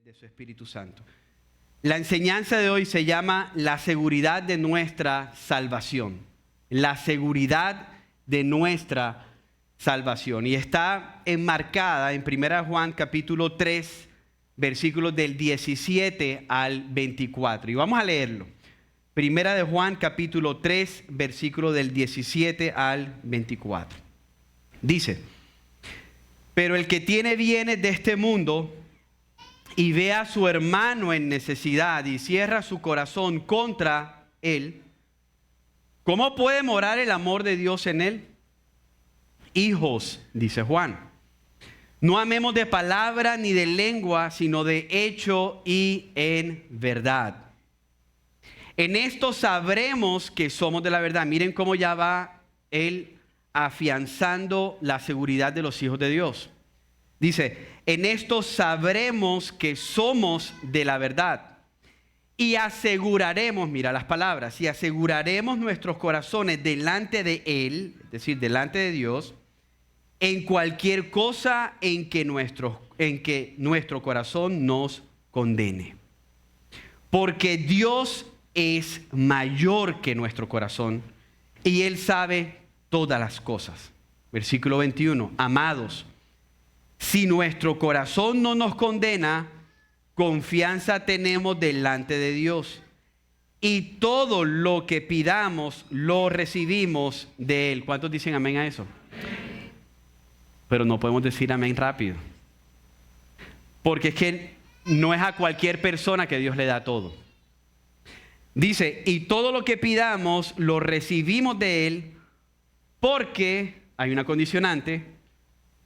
de su Espíritu Santo. La enseñanza de hoy se llama la seguridad de nuestra salvación. La seguridad de nuestra salvación. Y está enmarcada en 1 Juan capítulo 3, versículos del 17 al 24. Y vamos a leerlo. 1 Juan capítulo 3, versículo del 17 al 24. Dice: pero el que tiene bienes de este mundo y ve a su hermano en necesidad y cierra su corazón contra él, ¿cómo puede morar el amor de Dios en él? Hijos, dice Juan, no amemos de palabra ni de lengua, sino de hecho y en verdad. En esto sabremos que somos de la verdad. Miren cómo ya va él afianzando la seguridad de los hijos de Dios. Dice: en esto sabremos que somos de la verdad y aseguraremos, mira las palabras, y aseguraremos nuestros corazones delante de Él, es decir, delante de Dios, en cualquier cosa en que nuestro corazón nos condene. Porque Dios es mayor que nuestro corazón y Él sabe todas las cosas. Versículo 21, amados, si nuestro corazón no nos condena, confianza tenemos delante de Dios. Y todo lo que pidamos lo recibimos de Él. ¿Cuántos dicen amén a eso? Pero no podemos decir amén rápido. Porque es que no es a cualquier persona que Dios le da todo. Dice, y todo lo que pidamos lo recibimos de Él porque, hay una condicionante,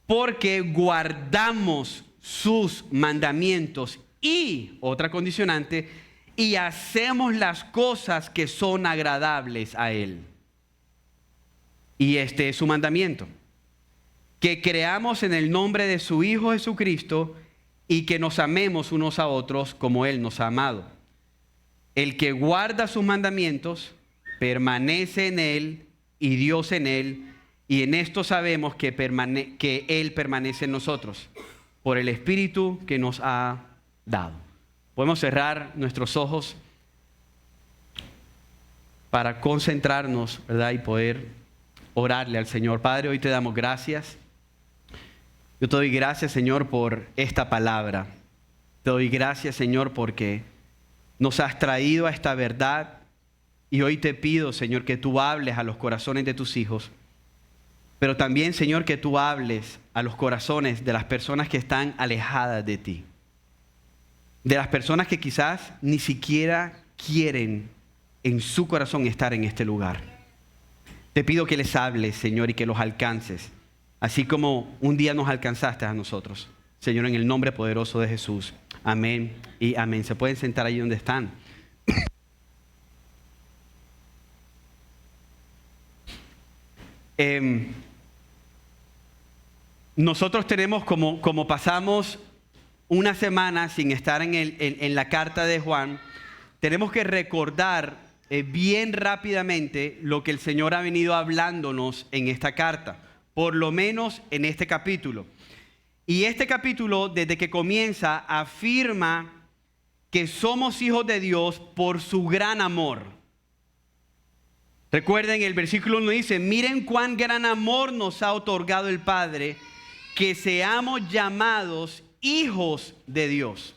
porque guardamos sus mandamientos y, otra condicionante, y hacemos las cosas que son agradables a Él. Y este es su mandamiento: que creamos en el nombre de su Hijo Jesucristo y que nos amemos unos a otros como Él nos ha amado. El que guarda sus mandamientos permanece en Él y Dios en Él. Y en esto sabemos que Él permanece en nosotros por el Espíritu que nos ha dado. Podemos cerrar nuestros ojos para concentrarnos, ¿verdad? Y poder orarle al Señor. Padre, hoy te damos gracias. Yo te doy gracias, Señor, por esta palabra. Te doy gracias, Señor, porque nos has traído a esta verdad. Y hoy te pido, Señor, que tú hables a los corazones de tus hijos. Pero también, Señor, que tú hables a los corazones de las personas que están alejadas de ti. De las personas que quizás ni siquiera quieren en su corazón estar en este lugar. Te pido que les hables, Señor, y que los alcances. Así como un día nos alcanzaste a nosotros. Señor, en el nombre poderoso de Jesús. Amén y amén. Se pueden sentar allí donde están. Nosotros tenemos, como pasamos una semana sin estar en la carta de Juan, tenemos que recordar bien rápidamente lo que el Señor ha venido hablándonos en esta carta, por lo menos en este capítulo. Y este capítulo, desde que comienza, afirma que somos hijos de Dios por su gran amor. Recuerden, el versículo 1 dice: miren cuán gran amor nos ha otorgado el Padre, que seamos llamados hijos de Dios.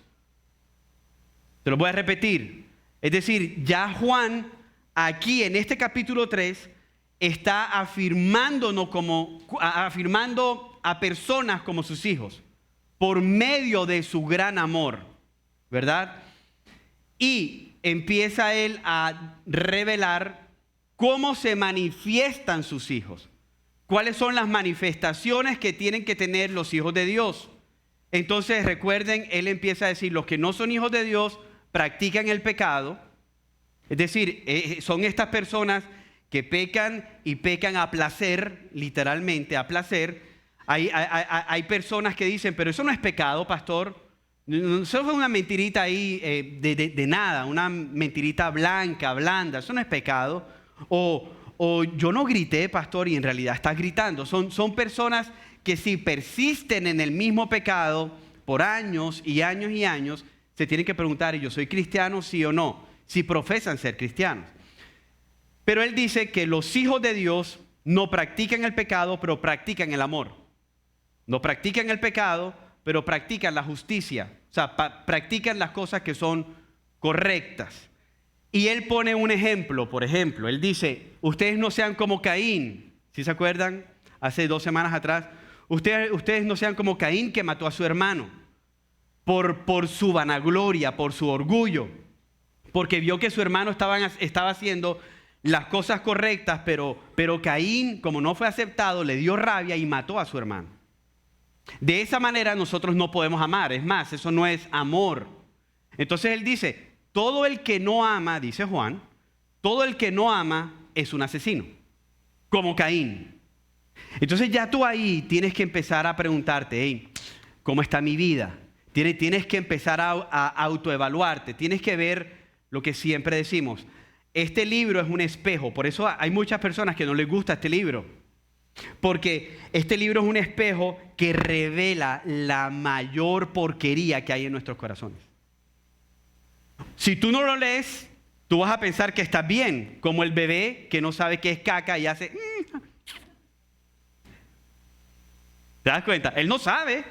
Te lo voy a repetir. Es decir, ya Juan, aquí en este capítulo 3, está afirmando a personas como sus hijos, por medio de su gran amor, ¿verdad? Y empieza él a revelar cómo se manifiestan sus hijos. ¿Cuáles son las manifestaciones que tienen que tener los hijos de Dios? Entonces, recuerden, él empieza a decir: los que no son hijos de Dios practican el pecado. Es decir, son estas personas que pecan y pecan a placer, literalmente a placer. Hay personas que dicen: pero eso no es pecado, pastor. Eso es una mentirita ahí de nada, una mentirita blanca, blanda. Eso no es pecado. O yo no grité, pastor, y en realidad estás gritando. Son personas que si persisten en el mismo pecado, por años y años y años, se tienen que preguntar, ¿y yo soy cristiano, sí o no? Si profesan ser cristianos. Pero él dice que los hijos de Dios no practican el pecado, pero practican el amor. No practican el pecado, pero practican la justicia. O sea, practican las cosas que son correctas. Y él pone un ejemplo, por ejemplo. Él dice, ustedes no sean como Caín. ¿Sí se acuerdan? Hace 2 semanas atrás. Ustedes no sean como Caín, que mató a su hermano. Por su vanagloria, por su orgullo. Porque vio que su hermano estaba haciendo las cosas correctas, pero Caín, como no fue aceptado, le dio rabia y mató a su hermano. De esa manera nosotros no podemos amar. Es más, eso no es amor. Entonces él dice, todo el que no ama, dice Juan, todo el que no ama es un asesino, como Caín. Entonces ya tú ahí tienes que empezar a preguntarte, hey, ¿cómo está mi vida? Tienes que empezar a autoevaluarte, tienes que ver lo que siempre decimos. Este libro es un espejo, por eso hay muchas personas que no les gusta este libro. Porque este libro es un espejo que revela la mayor porquería que hay en nuestros corazones. Si tú no lo lees, tú vas a pensar que estás bien, como el bebé que no sabe qué es caca y hace... ¿Te das cuenta? Él no sabe.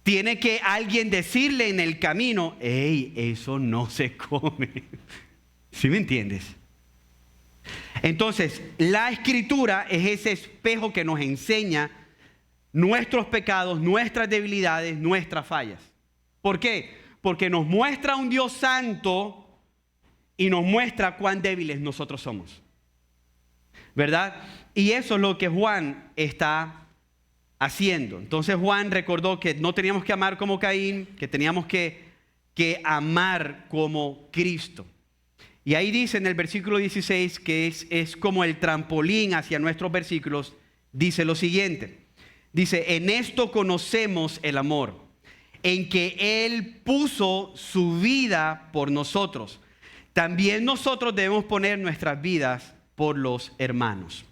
Tiene que alguien decirle en el camino, hey, eso no se come. ¿Sí me entiendes? Entonces, la Escritura es ese espejo que nos enseña nuestros pecados, nuestras debilidades, nuestras fallas. ¿Por qué? Porque nos muestra un Dios santo y nos muestra cuán débiles nosotros somos. ¿Verdad? Y eso es lo que Juan está haciendo. Entonces Juan recordó que no teníamos que amar como Caín, que teníamos que amar como Cristo. Y ahí dice en el versículo 16, que es como el trampolín hacia nuestros versículos, dice lo siguiente. Dice, en esto conocemos el amor, en que Él puso su vida por nosotros. También nosotros debemos poner nuestras vidas por los hermanos.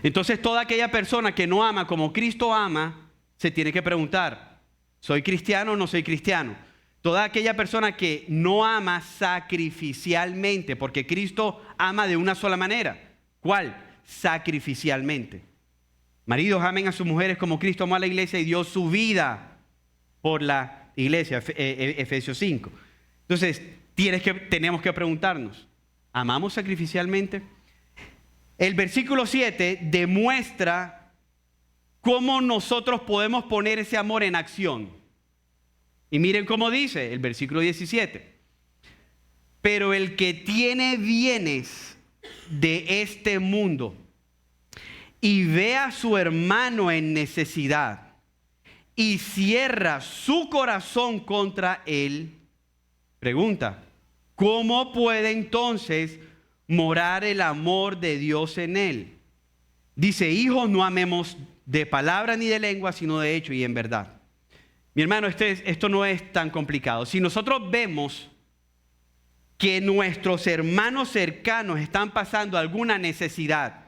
Entonces toda aquella persona que no ama como Cristo ama, se tiene que preguntar, ¿soy cristiano o no soy cristiano? Toda aquella persona que no ama sacrificialmente, porque Cristo ama de una sola manera. ¿Cuál? Sacrificialmente. Maridos, amen a sus mujeres como Cristo amó a la iglesia y dio su vida por la iglesia, Efesios 5. Entonces, tenemos que preguntarnos, ¿amamos sacrificialmente? El versículo 7 demuestra cómo nosotros podemos poner ese amor en acción. Y miren cómo dice el versículo 17. Pero el que tiene bienes de este mundo y ve a su hermano en necesidad y cierra su corazón contra él, pregunta, ¿cómo puede entonces morar el amor de Dios en él? Dice, hijos, no amemos de palabra ni de lengua, sino de hecho y en verdad. Mi hermano, esto no es tan complicado. Si nosotros vemos que nuestros hermanos cercanos están pasando alguna necesidad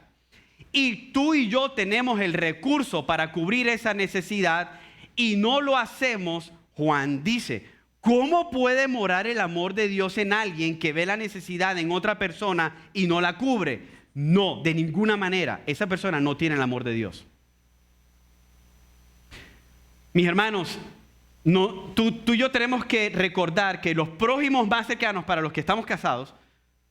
y tú y yo tenemos el recurso para cubrir esa necesidad y no lo hacemos, Juan dice, ¿cómo puede morar el amor de Dios en alguien que ve la necesidad en otra persona y no la cubre? No, de ninguna manera. Esa persona no tiene el amor de Dios. Mis hermanos, tú y yo tenemos que recordar que los prójimos más cercanos para los que estamos casados,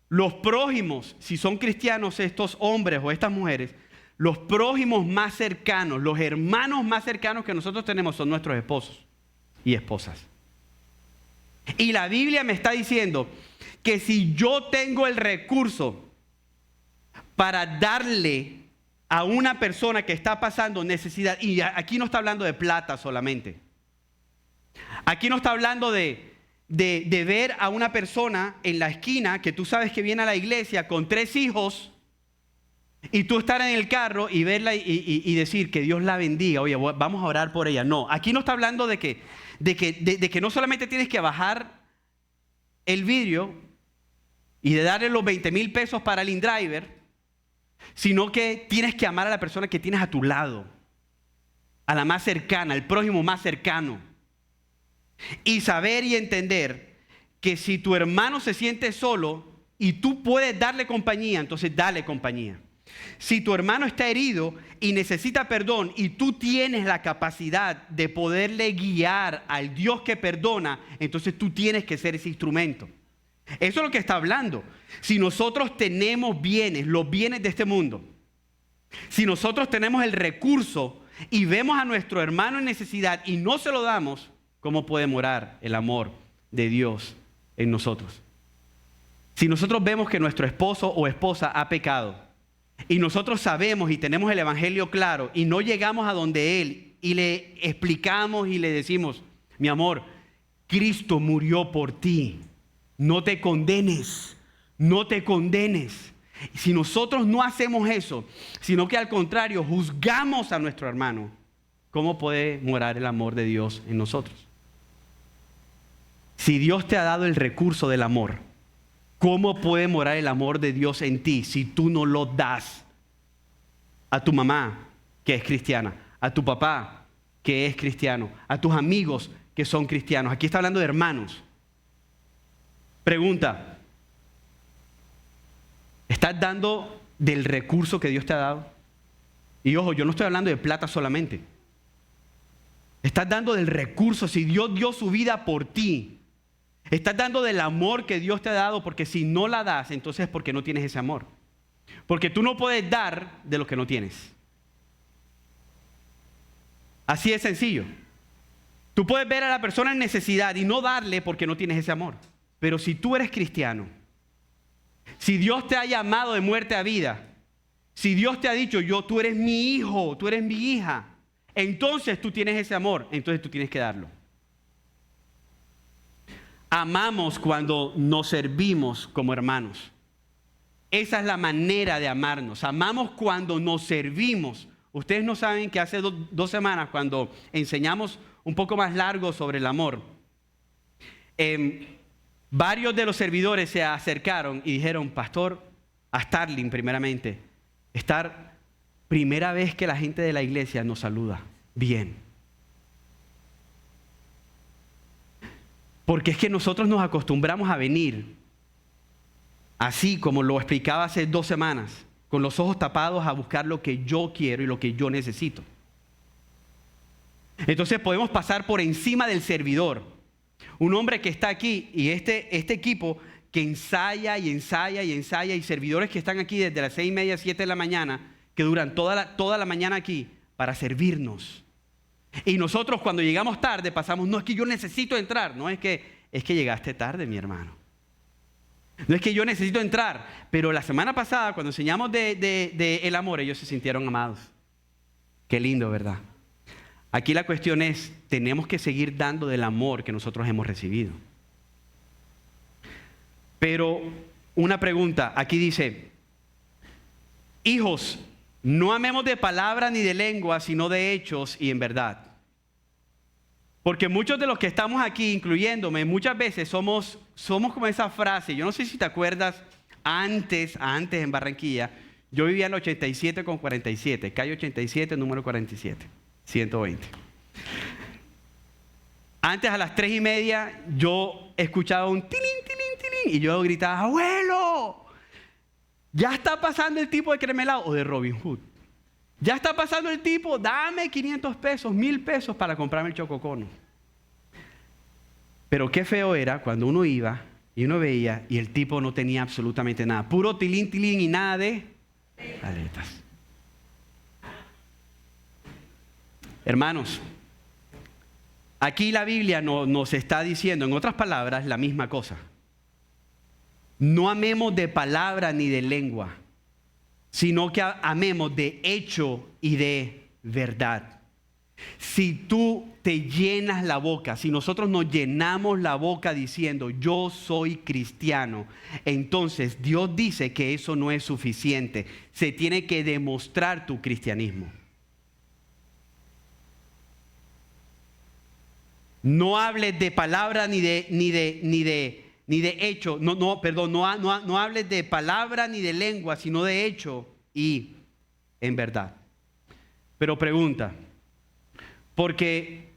los prójimos, si son cristianos estos hombres o estas mujeres, los prójimos más cercanos, los hermanos más cercanos que nosotros tenemos son nuestros esposos y esposas. Y la Biblia me está diciendo que si yo tengo el recurso para darle a una persona que está pasando necesidad, y aquí no está hablando de plata solamente. Aquí no está hablando de ver a una persona en la esquina que tú sabes que viene a la iglesia con 3 hijos y tú estar en el carro y verla y decir que Dios la bendiga. Oye, vamos a orar por ella. No, aquí no está hablando de que no solamente tienes que bajar el vidrio y de darle los 20,000 pesos para el InDriver, sino que tienes que amar a la persona que tienes a tu lado, a la más cercana, al prójimo más cercano. Y saber y entender que si tu hermano se siente solo y tú puedes darle compañía, entonces dale compañía. Si tu hermano está herido y necesita perdón y tú tienes la capacidad de poderle guiar al Dios que perdona, entonces tú tienes que ser ese instrumento. Eso es lo que está hablando. Si nosotros tenemos bienes, los bienes de este mundo, si nosotros tenemos el recurso y vemos a nuestro hermano en necesidad y no se lo damos, ¿cómo puede morar el amor de Dios en nosotros? Si nosotros vemos que nuestro esposo o esposa ha pecado y nosotros sabemos y tenemos el evangelio claro y no llegamos a donde él y le explicamos y le decimos, mi amor, Cristo murió por ti, no te condenes, no te condenes. Si nosotros no hacemos eso, sino que al contrario juzgamos a nuestro hermano, ¿cómo puede morar el amor de Dios en nosotros? Si Dios te ha dado el recurso del amor, ¿cómo puede morar el amor de Dios en ti si tú no lo das a tu mamá, que es cristiana, a tu papá, que es cristiano, a tus amigos que son cristianos? Aquí está hablando de hermanos. Pregunta, ¿estás dando del recurso que Dios te ha dado? Y ojo, yo no estoy hablando de plata solamente. Estás dando del recurso. Si Dios dio su vida por ti, estás dando del amor que Dios te ha dado, porque si no la das, entonces es porque no tienes ese amor. Porque tú no puedes dar de lo que no tienes. Así de sencillo. Tú puedes ver a la persona en necesidad y no darle porque no tienes ese amor. Pero si tú eres cristiano, si Dios te ha llamado de muerte a vida, si Dios te ha dicho, tú eres mi hijo, tú eres mi hija, entonces tú tienes ese amor, entonces tú tienes que darlo. Amamos cuando nos servimos como hermanos. Esa es la manera de amarnos. Amamos cuando nos servimos. Ustedes no saben que hace 2 semanas, cuando enseñamos un poco más largo sobre el amor, varios de los servidores se acercaron y dijeron, pastor, a Starling primeramente, primera vez que la gente de la iglesia nos saluda bien. Porque es que nosotros nos acostumbramos a venir, así como lo explicaba hace 2 semanas, con los ojos tapados a buscar lo que yo quiero y lo que yo necesito. Entonces podemos pasar por encima del servidor. Un hombre que está aquí y este equipo que ensaya y ensaya y ensaya, y servidores que están aquí desde las 6:30, 7 de la mañana, que duran toda la mañana aquí para servirnos. Y nosotros cuando llegamos tarde pasamos, no es que yo necesito entrar, no es que llegaste tarde, mi hermano. No es que yo necesito entrar, pero la semana pasada cuando enseñamos de el amor, ellos se sintieron amados. Qué lindo, ¿verdad? Aquí la cuestión es, tenemos que seguir dando del amor que nosotros hemos recibido. Pero una pregunta, aquí dice, hijos, no amemos de palabra ni de lengua, sino de hechos y en verdad. Porque muchos de los que estamos aquí, incluyéndome, muchas veces somos como esa frase. Yo no sé si te acuerdas, antes en Barranquilla, yo vivía en el 87 con 47, calle 87, número 47, 120. Antes a las 3:30 yo escuchaba un tilín, tilín, tilín, y yo gritaba, abuelo, ya está pasando el tipo de Cremelao o de Robin Hood. Ya está pasando el tipo, dame 500 pesos, 1000 pesos para comprarme el chococono. Pero qué feo era cuando uno iba y uno veía y el tipo no tenía absolutamente nada. Puro tilín, tilín y nada de aletas. Hermanos, aquí la Biblia nos está diciendo, en otras palabras, la misma cosa. No amemos de palabra ni de lengua, sino que amemos de hecho y de verdad. Si tú te llenas la boca, si nosotros nos llenamos la boca diciendo yo soy cristiano, entonces Dios dice que eso no es suficiente. Se tiene que demostrar tu cristianismo. No hables de palabra ni de hecho, no hables de palabra ni de lengua, sino de hecho y en verdad. Pero pregunta, porque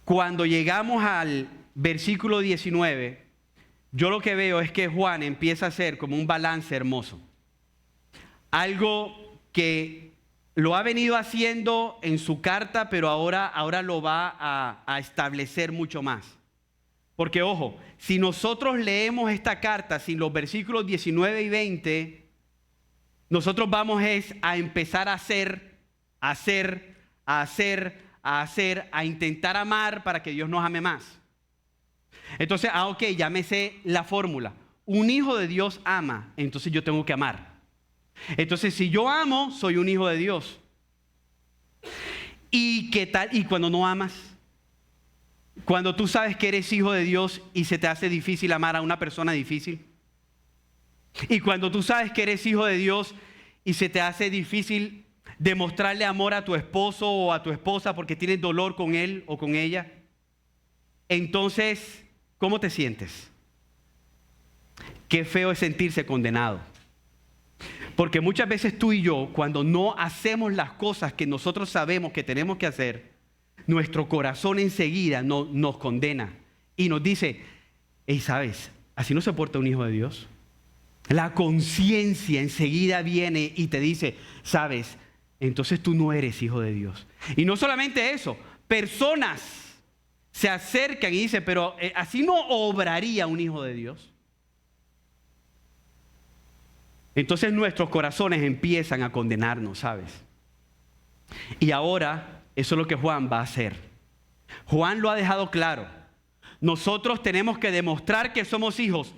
cuando llegamos al versículo 19, yo lo que veo es que Juan empieza a hacer como un balance hermoso. Algo que lo ha venido haciendo en su carta, pero ahora lo va a establecer mucho más. Porque ojo, si nosotros leemos esta carta sin los versículos 19 y 20, nosotros vamos a empezar a a intentar amar para que Dios nos ame más. Entonces, ok, ya me sé la fórmula. Un hijo de Dios ama, entonces yo tengo que amar. Entonces, si yo amo, soy un hijo de Dios. ¿Y qué tal? ¿Y cuando no amas? Cuando tú sabes que eres hijo de Dios y se te hace difícil amar a una persona difícil. Y cuando tú sabes que eres hijo de Dios y se te hace difícil demostrarle amor a tu esposo o a tu esposa porque tienes dolor con él o con ella. Entonces, ¿cómo te sientes? Qué feo es sentirse condenado. Porque muchas veces tú y yo, cuando no hacemos las cosas que nosotros sabemos que tenemos que hacer, nuestro corazón enseguida nos condena y nos dice, hey, ¿sabes? Así no se porta un hijo de Dios. La conciencia enseguida viene y te dice, ¿sabes? Entonces tú no eres hijo de Dios. Y no solamente eso, personas se acercan y dicen, pero así no obraría un hijo de Dios. Entonces nuestros corazones empiezan a condenarnos, ¿sabes? Y ahora eso es lo que Juan va a hacer. Juan lo ha dejado claro. Nosotros tenemos que demostrar que somos hijos,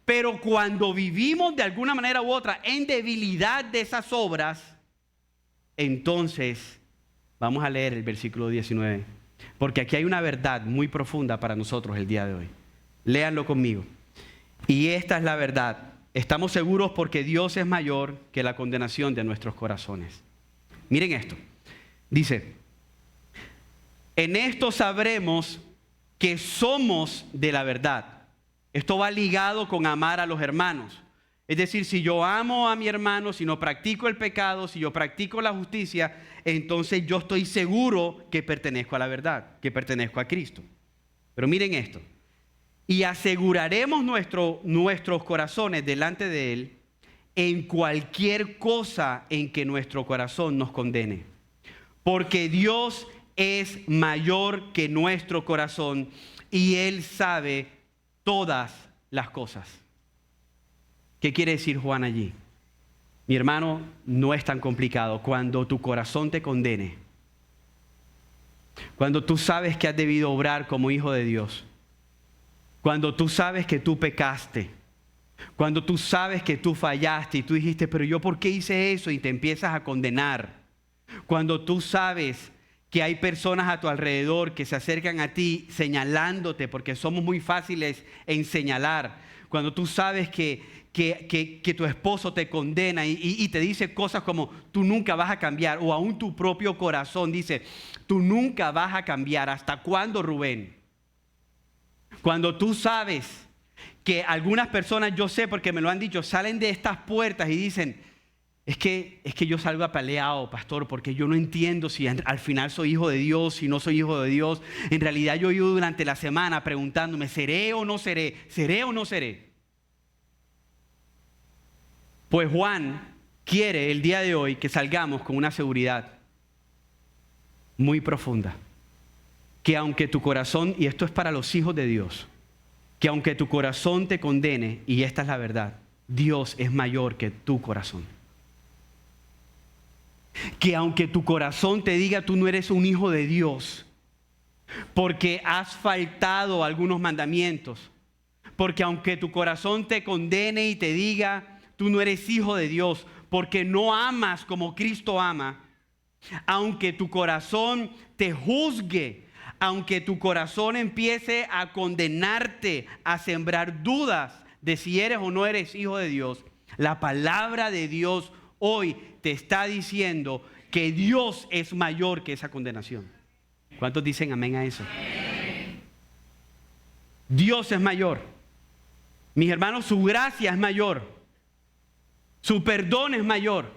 pero cuando vivimos de alguna manera u otra en debilidad de esas obras, entonces vamos a leer el versículo 19, porque aquí hay una verdad muy profunda para nosotros el día de hoy. Léanlo conmigo. Y esta es la verdad. Estamos seguros porque Dios es mayor que la condenación de nuestros corazones. Miren esto. Dice, en esto sabremos que somos de la verdad. Esto va ligado con amar a los hermanos. Es decir, si yo amo a mi hermano, si no practico el pecado, si yo practico la justicia, entonces yo estoy seguro que pertenezco a la verdad, que pertenezco a Cristo. Pero miren esto. Y aseguraremos nuestros corazones delante de Él en cualquier cosa en que nuestro corazón nos condene. Porque Dios es mayor que nuestro corazón y Él sabe todas las cosas. ¿Qué quiere decir Juan allí? Mi hermano, no es tan complicado. Cuando tu corazón te condene, cuando tú sabes que has debido obrar como hijo de Dios, cuando tú sabes que tú pecaste, cuando tú sabes que tú fallaste y tú dijiste, pero yo ¿por qué hice eso? Y te empiezas a condenar. Cuando tú sabes que hay personas a tu alrededor que se acercan a ti señalándote, porque somos muy fáciles en señalar. Cuando tú sabes que tu esposo te condena y te dice cosas como tú nunca vas a cambiar, o aún tu propio corazón dice, tú nunca vas a cambiar. ¿Hasta cuándo, Rubén? Cuando tú sabes que algunas personas, yo sé porque me lo han dicho, salen de estas puertas y dicen, es que yo salgo apaleado, pastor, porque yo no entiendo si al final soy hijo de Dios, si no soy hijo de Dios. En realidad yo he ido durante la semana preguntándome, ¿seré o no seré? ¿Seré o no seré? Pues Juan quiere el día de hoy que salgamos con una seguridad muy profunda. Que aunque tu corazón, y esto es para los hijos de Dios, que aunque tu corazón te condene, y esta es la verdad, Dios es mayor que tu corazón. Que aunque tu corazón te diga tú no eres un hijo de Dios, porque has faltado a algunos mandamientos, porque aunque tu corazón te condene y te diga tú no eres hijo de Dios, porque no amas como Cristo ama, aunque tu corazón te juzgue, aunque tu corazón empiece a condenarte, a sembrar dudas de si eres o no eres hijo de Dios, la palabra de Dios hoy te está diciendo que Dios es mayor que esa condenación. ¿Cuántos dicen amén a eso? Dios es mayor. Mis hermanos, su gracia es mayor. Su perdón es mayor.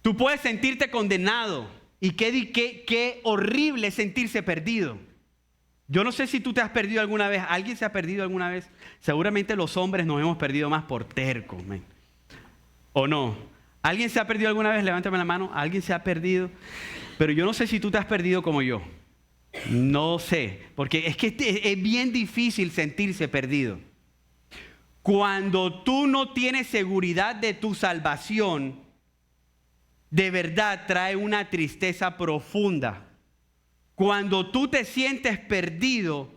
Tú puedes sentirte condenado. Y qué horrible sentirse perdido. Yo no sé si tú te has perdido alguna vez. ¿Alguien se ha perdido alguna vez? Seguramente los hombres nos hemos perdido más por tercos, man. ¿O no? ¿Alguien se ha perdido alguna vez? Levántame la mano. ¿Alguien se ha perdido? Pero yo no sé si tú te has perdido como yo. No sé. Porque es que es bien difícil sentirse perdido. Cuando tú no tienes seguridad de tu salvación, de verdad trae una tristeza profunda. Cuando tú te sientes perdido,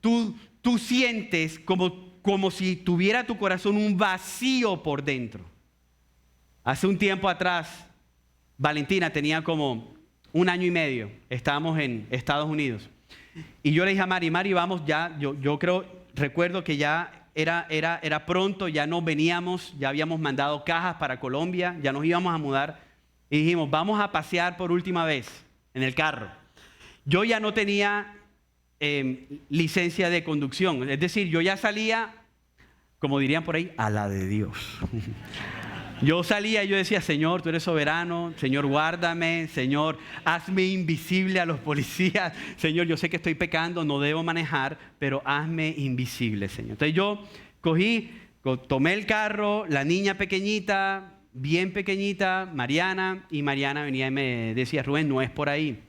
tú sientes como si tuviera tu corazón un vacío por dentro. Hace un tiempo atrás, Valentina tenía como 1 año y medio. Estábamos en Estados Unidos. Y yo le dije a Mari, vamos ya. Yo recuerdo que ya era pronto, ya no veníamos, ya habíamos mandado cajas para Colombia, ya nos íbamos a mudar. Y dijimos, vamos a pasear por última vez en el carro. Yo ya no tenía licencia de conducción. Es decir, yo ya salía, como dirían por ahí, a la de Dios. Yo salía y yo decía, Señor, tú eres soberano. Señor, guárdame. Señor, hazme invisible a los policías. Señor, yo sé que estoy pecando, no debo manejar, pero hazme invisible, Señor. Entonces yo tomé el carro, la niña pequeñita, bien pequeñita, Mariana, y Mariana venía y me decía, Rubén, no es por ahí.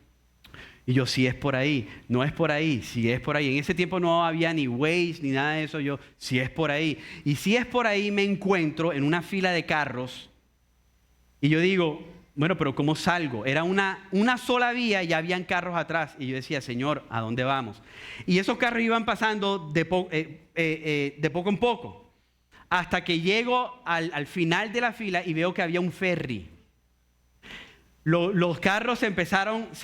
Y yo, sí es por ahí, no es por ahí, sí es por ahí. En ese tiempo no había ni Waze ni nada de eso. Yo, sí es por ahí. Y si es por ahí me encuentro en una fila de carros. Y yo digo, bueno, pero ¿cómo salgo? Era una sola vía y habían carros atrás. Y yo decía, Señor, ¿a dónde vamos? Y esos carros iban pasando de poco en poco. Hasta que llego al final de la fila y veo que había un ferry. Los carros se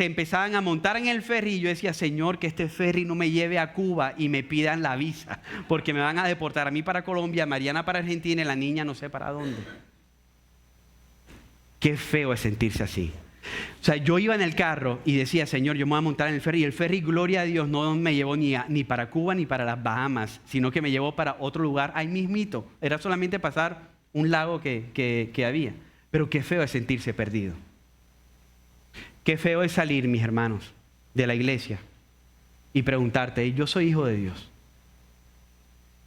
empezaban a montar en el ferry y yo decía, Señor, que este ferry no me lleve a Cuba y me pidan la visa, porque me van a deportar a mí para Colombia, a Mariana para Argentina y la niña no sé para dónde. Qué feo es sentirse así. O sea, yo iba en el carro y decía, Señor, yo me voy a montar en el ferry. Y el ferry, gloria a Dios, no me llevó ni para Cuba ni para las Bahamas, sino que me llevó para otro lugar ahí mismito. Era solamente pasar un lago que había. Pero qué feo es sentirse perdido. Qué feo es salir, mis hermanos, de la iglesia y preguntarte, yo soy hijo de Dios.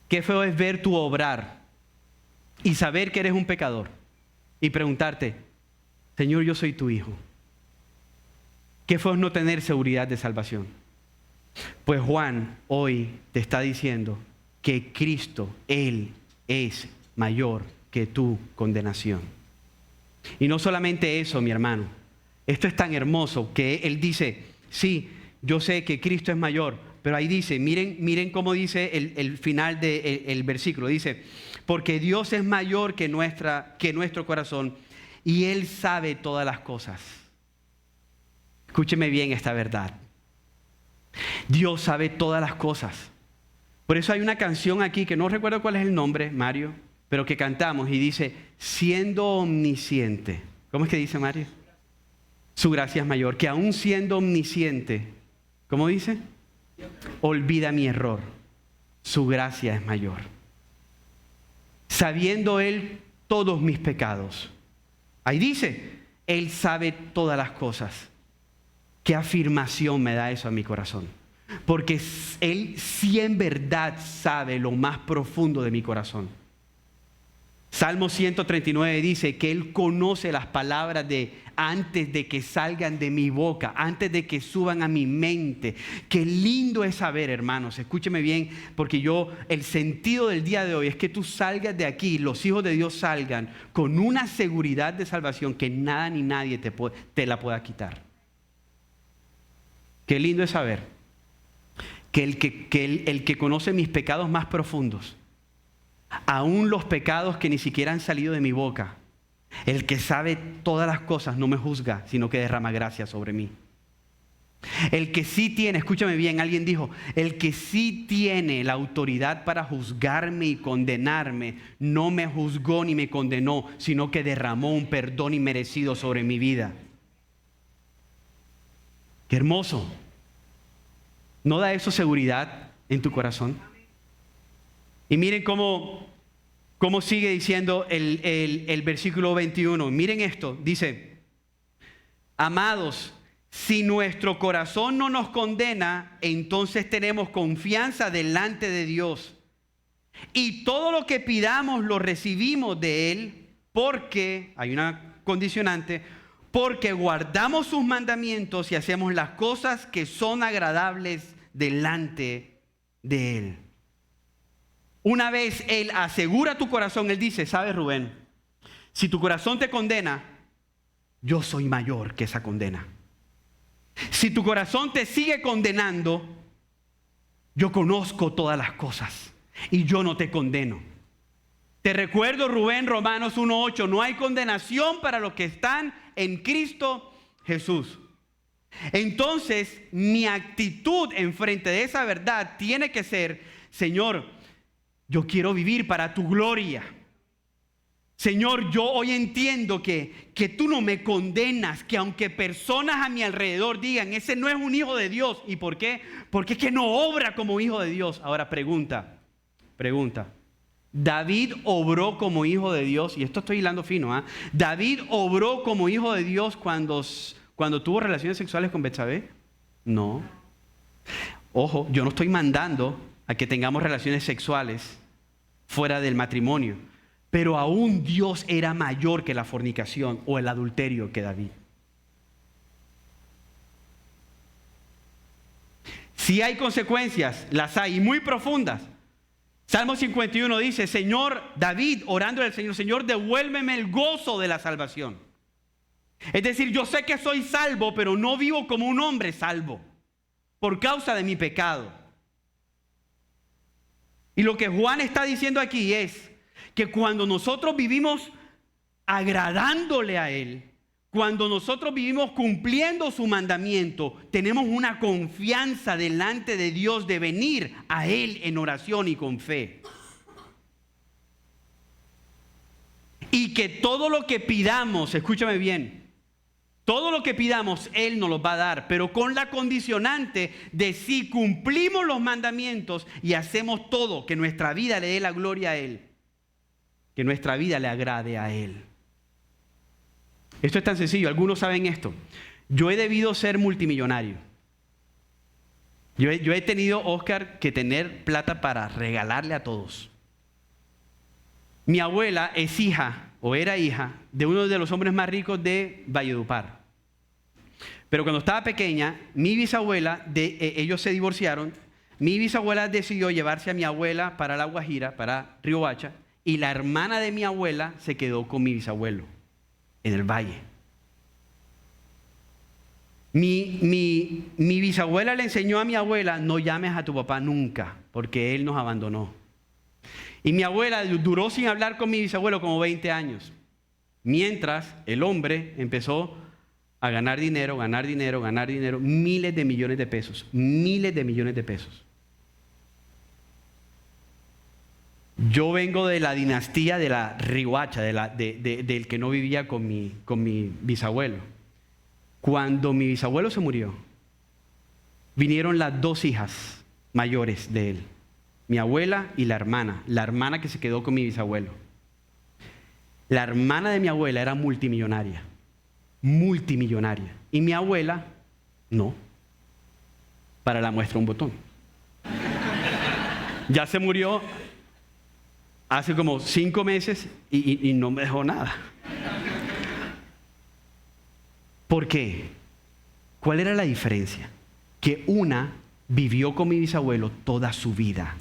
Qué feo es ver tu obrar y saber que eres un pecador y preguntarte, Señor, yo soy tu hijo. Qué feo es no tener seguridad de salvación. Pues Juan hoy te está diciendo que Cristo, Él es mayor que tu condenación. Y no solamente eso, mi hermano. Esto es tan hermoso que él dice, sí, yo sé que Cristo es mayor, pero ahí dice, miren cómo dice el final del versículo, dice, porque Dios es mayor que nuestro corazón y Él sabe todas las cosas. Escúcheme bien esta verdad. Dios sabe todas las cosas. Por eso hay una canción aquí que no recuerdo cuál es el nombre, Mario, pero que cantamos y dice, siendo omnisciente. ¿Cómo es que dice Mario? Su gracia es mayor, que aún siendo omnisciente, ¿cómo dice? Olvida mi error. Su gracia es mayor. Sabiendo Él todos mis pecados. Ahí dice, Él sabe todas las cosas. ¿Qué afirmación me da eso a mi corazón? Porque Él sí en verdad sabe lo más profundo de mi corazón. Salmo 139 dice que Él conoce las palabras antes de que salgan de mi boca, antes de que suban a mi mente. Qué lindo es saber, hermanos, escúcheme bien, porque el sentido del día de hoy es que tú salgas de aquí, los hijos de Dios salgan con una seguridad de salvación que nada ni nadie te la pueda quitar. Qué lindo es saber que el que conoce mis pecados más profundos, aún los pecados que ni siquiera han salido de mi boca, el que sabe todas las cosas no me juzga, sino que derrama gracia sobre mí. El que sí tiene, escúchame bien, alguien dijo, el que sí tiene la autoridad para juzgarme y condenarme, no me juzgó ni me condenó, sino que derramó un perdón inmerecido sobre mi vida. Qué hermoso. ¿No da eso seguridad en tu corazón? Y miren cómo sigue diciendo el versículo 21. Miren esto, dice, amados, Si nuestro corazón no nos condena, entonces tenemos confianza delante de Dios. Y todo lo que pidamos lo recibimos de Él porque, hay una condicionante, porque guardamos sus mandamientos y hacemos las cosas que son agradables delante de Él. Una vez Él asegura tu corazón, Él dice, ¿sabes, Rubén? Si tu corazón te condena, yo soy mayor que esa condena. Si tu corazón te sigue condenando, yo conozco todas las cosas y yo no te condeno. Te recuerdo, Rubén, Romanos 1:8, no hay condenación para los que están en Cristo Jesús. Entonces, mi actitud enfrente de esa verdad tiene que ser, Señor, yo quiero vivir para tu gloria. Señor, yo hoy entiendo que tú no me condenas, que aunque personas a mi alrededor digan, ese no es un hijo de Dios. ¿Y por qué? Porque es que no obra como hijo de Dios. Ahora pregunta. David obró como hijo de Dios, y esto estoy hilando fino, ¿eh? David obró como hijo de Dios cuando tuvo relaciones sexuales con Betsabé. No. Ojo, yo no estoy mandando a que tengamos relaciones sexuales fuera del matrimonio. Pero aún Dios era mayor que la fornicación o el adulterio que David. Si hay consecuencias, las hay, y muy profundas. Salmo 51 dice, Señor, David orando al Señor, Señor, devuélveme el gozo de la salvación. Es decir, yo sé que soy salvo, pero no vivo como un hombre salvo, por causa de mi pecado. Y lo que Juan está diciendo aquí es, que cuando nosotros vivimos agradándole a Él, cuando nosotros vivimos cumpliendo su mandamiento, tenemos una confianza delante de Dios de venir a Él en oración y con fe. Y que todo lo que pidamos, escúchame bien, todo lo que pidamos Él nos lo va a dar, pero con la condicionante de si cumplimos los mandamientos y hacemos todo, que nuestra vida le dé la gloria a Él. Que nuestra vida le agrade a Él. Esto es tan sencillo, algunos saben esto. Yo he debido ser multimillonario. Yo he tenido, Oscar, que tener plata para regalarle a todos. Mi abuela es hija, o era hija, de uno de los hombres más ricos de Valledupar. Pero cuando estaba pequeña, mi bisabuela, ellos se divorciaron, mi bisabuela decidió llevarse a mi abuela para La Guajira, para Riohacha, y la hermana de mi abuela se quedó con mi bisabuelo en el valle. Mi bisabuela le enseñó a mi abuela, no llames a tu papá nunca, porque él nos abandonó. Y mi abuela duró sin hablar con mi bisabuelo como 20 años. Mientras el hombre empezó a ganar dinero, miles de millones de pesos. Yo vengo de la dinastía de la Riohacha, del que no vivía con mi bisabuelo. Cuando mi bisabuelo se murió, vinieron las dos hijas mayores de él, mi abuela y la hermana que se quedó con mi bisabuelo. La hermana de mi abuela era multimillonaria, y mi abuela no. Para la muestra un botón. Ya se murió hace como 5 meses y no me dejó nada. ¿Por qué? ¿Cuál era la diferencia? Que una vivió con mi bisabuelo toda su vida.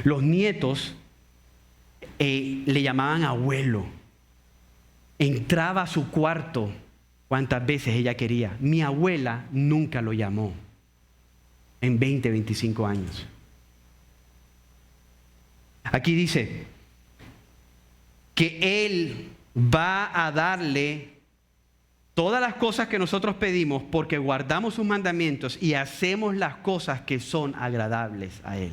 Los nietos le llamaban abuelo. Entraba a su cuarto cuantas veces ella quería. Mi abuela nunca lo llamó en 20, 25 años. Aquí dice que Él va a darle todas las cosas que nosotros pedimos porque guardamos sus mandamientos y hacemos las cosas que son agradables a Él.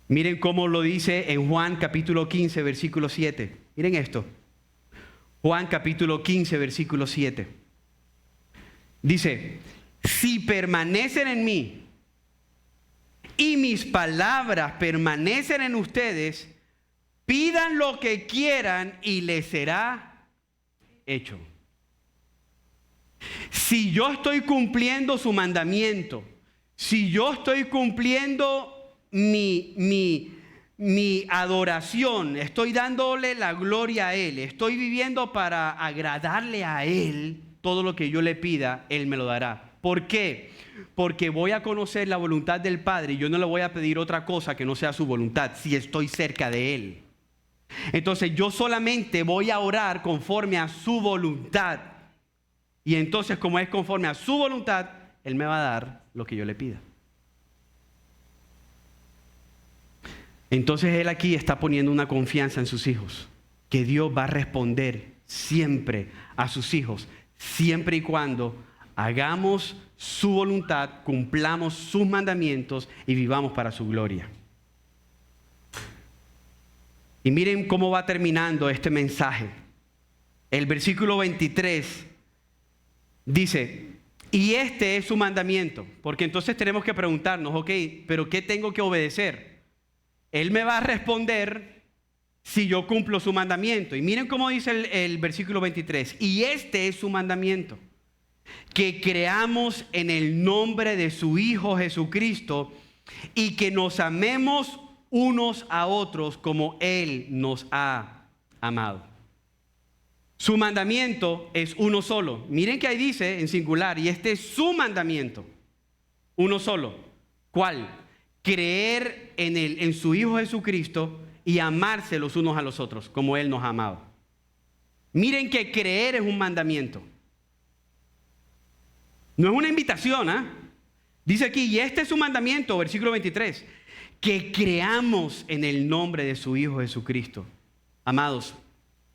Miren cómo lo dice en Juan capítulo 15, versículo 7. Miren esto. Juan capítulo 15, versículo 7. Dice, si permanecen en mí y mis palabras permanecen en ustedes, pidan lo que quieran y les será hecho. Si yo estoy cumpliendo su mandamiento, si yo estoy cumpliendo mi adoración, estoy dándole la gloria a Él, estoy viviendo para agradarle a Él, todo lo que yo le pida, Él me lo dará. ¿Por qué? Porque voy a conocer la voluntad del Padre y yo no le voy a pedir otra cosa que no sea su voluntad si estoy cerca de Él. Entonces yo solamente voy a orar conforme a su voluntad. Y entonces, como es conforme a su voluntad, Él me va a dar lo que yo le pida. Entonces Él aquí está poniendo una confianza en sus hijos, que Dios va a responder siempre a sus hijos, siempre y cuando hagamos su voluntad, cumplamos sus mandamientos y vivamos para su gloria. Y miren cómo va terminando este mensaje. El versículo 23 dice, y este es su mandamiento, porque entonces tenemos que preguntarnos, ok, pero ¿qué tengo que obedecer? Él me va a responder si yo cumplo su mandamiento. Y miren cómo dice el versículo 23, y este es su mandamiento, que creamos en el nombre de su Hijo Jesucristo y que nos amemos unos a otros como Él nos ha amado. Su mandamiento es uno solo. Miren que ahí dice en singular, y este es su mandamiento, uno solo. ¿Cuál? Creer en su Hijo Jesucristo y amarse los unos a los otros como Él nos ha amado. Miren que creer es un mandamiento. No es una invitación, ¿ah? Dice aquí, y este es su mandamiento, versículo 23, que creamos en el nombre de su Hijo Jesucristo. Amados,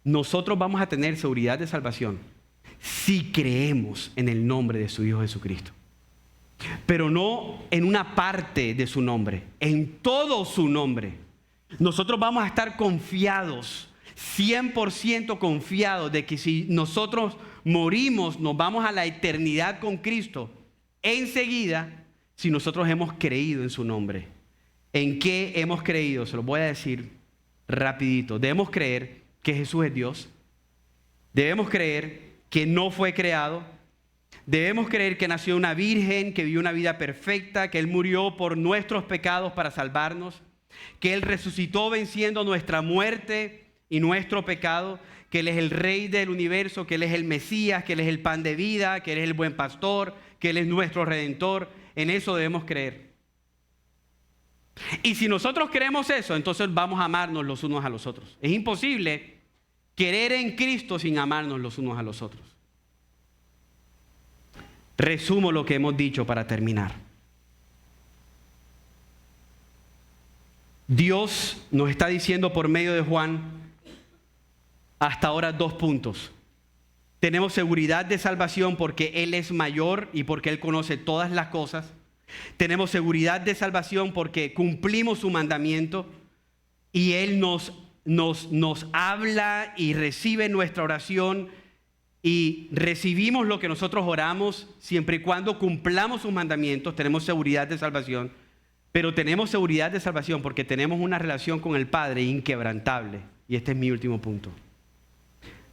nosotros vamos a tener seguridad de salvación si creemos en el nombre de su Hijo Jesucristo. Pero no en una parte de su nombre, en todo su nombre. Nosotros vamos a estar confiados, 100% confiados de que si nosotros morimos, nos vamos a la eternidad con Cristo enseguida, si nosotros hemos creído en su nombre. ¿En qué hemos creído? Se lo voy a decir rapidito. Debemos creer que Jesús es Dios. Debemos creer que no fue creado. Debemos creer que nació una virgen, que vivió una vida perfecta, que Él murió por nuestros pecados para salvarnos, que Él resucitó venciendo nuestra muerte y nuestro pecado, que Él es el Rey del universo, que Él es el Mesías, que Él es el pan de vida, que Él es el buen pastor, que Él es nuestro Redentor. En eso debemos creer. Y si nosotros creemos eso, entonces vamos a amarnos los unos a los otros. Es imposible querer en Cristo sin amarnos los unos a los otros. Resumo lo que hemos dicho para terminar. Dios nos está diciendo por medio de Juan hasta ahora 2 puntos. Tenemos seguridad de salvación porque Él es mayor y porque Él conoce todas las cosas. Tenemos seguridad de salvación porque cumplimos su mandamiento y Él nos habla y recibe nuestra oración y recibimos lo que nosotros oramos siempre y cuando cumplamos sus mandamientos. Tenemos seguridad de salvación, pero tenemos seguridad de salvación porque tenemos una relación con el Padre inquebrantable. Y este es mi último punto.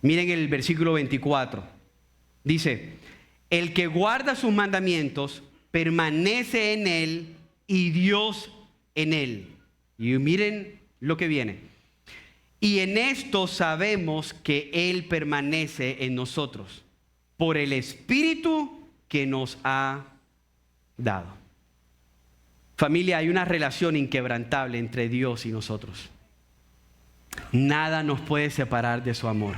Miren el versículo 24. Dice, el que guarda sus mandamientos permanece en Él y Dios en Él. Y miren lo que viene. Y en esto sabemos que Él permanece en nosotros, por el Espíritu que nos ha dado. Familia, hay una relación inquebrantable entre Dios y nosotros. Nada nos puede separar de su amor.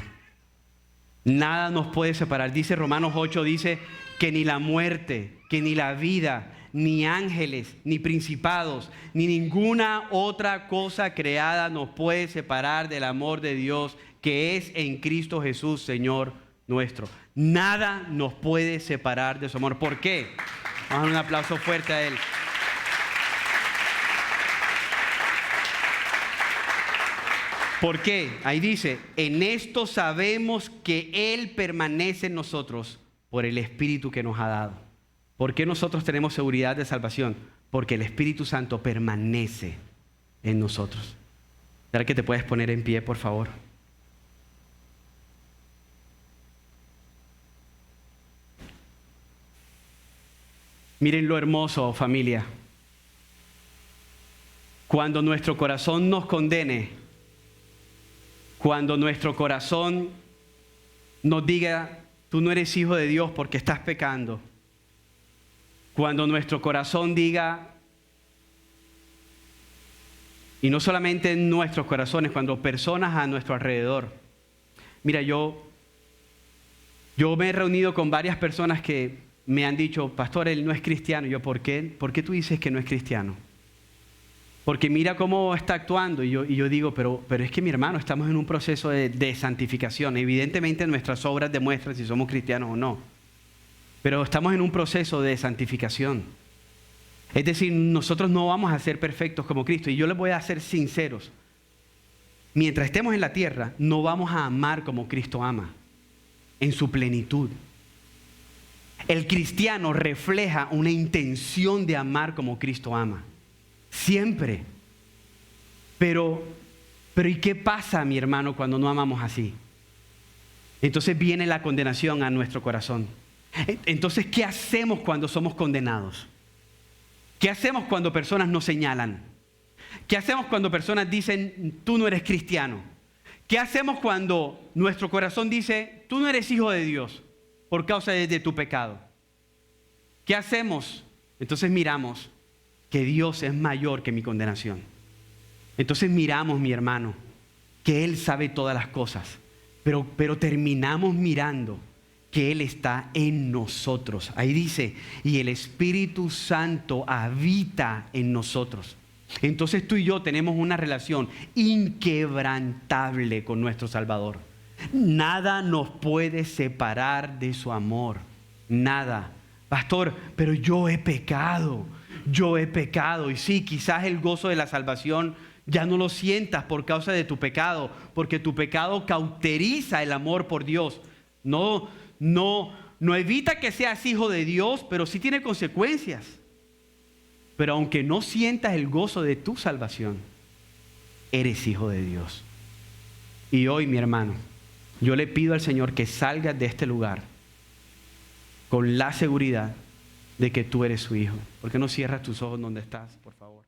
Nada nos puede separar. Dice Romanos 8, dice que ni la muerte, que ni la vida, ni ángeles, ni principados, ni ninguna otra cosa creada nos puede separar del amor de Dios que es en Cristo Jesús, Señor nuestro. Nada nos puede separar de su amor. ¿Por qué? Vamos a dar un aplauso fuerte a Él. ¿Por qué? Ahí dice, en esto sabemos que Él permanece en nosotros por el Espíritu que nos ha dado. ¿Por qué nosotros tenemos seguridad de salvación? Porque el Espíritu Santo permanece en nosotros. ¿Será que te puedes poner en pie, por favor? Miren lo hermoso, familia. Cuando nuestro corazón nos condene, cuando nuestro corazón nos diga, tú no eres hijo de Dios porque estás pecando. Cuando nuestro corazón diga, y no solamente en nuestros corazones, cuando personas a nuestro alrededor. Mira, yo me he reunido con varias personas que me han dicho, pastor, él no es cristiano. Y yo, ¿por qué? ¿Por qué tú dices que no es cristiano? Porque mira cómo está actuando. Y yo digo, pero es que mi hermano, estamos en un proceso de santificación. Evidentemente nuestras obras demuestran si somos cristianos o no. Pero estamos en un proceso de santificación. Es decir, nosotros no vamos a ser perfectos como Cristo. Y yo les voy a ser sinceros. Mientras estemos en la tierra, no vamos a amar como Cristo ama, en su plenitud. El cristiano refleja una intención de amar como Cristo ama. Siempre. Pero ¿y qué pasa, mi hermano, cuando no amamos así? Entonces viene la condenación a nuestro corazón. Entonces, ¿qué hacemos cuando somos condenados? ¿Qué hacemos cuando personas nos señalan? ¿Qué hacemos cuando personas dicen, tú no eres cristiano? ¿Qué hacemos cuando nuestro corazón dice, tú no eres hijo de Dios por causa de tu pecado? ¿Qué hacemos? Entonces miramos que Dios es mayor que mi condenación. Entonces miramos, mi hermano, que Él sabe todas las cosas, pero terminamos mirando que Él está en nosotros. Ahí dice, y el Espíritu Santo habita en nosotros. Entonces tú y yo tenemos una relación inquebrantable con nuestro Salvador. Nada nos puede separar de su amor. Nada. Pastor, pero yo he pecado. Y sí, quizás el gozo de la salvación ya no lo sientas por causa de tu pecado, porque tu pecado cauteriza el amor por Dios. No evita que seas hijo de Dios, pero sí tiene consecuencias. Pero aunque no sientas el gozo de tu salvación, eres hijo de Dios. Y hoy, mi hermano, yo le pido al Señor que salgas de este lugar con la seguridad de que tú eres su hijo. ¿Por qué no cierras tus ojos donde estás, por favor?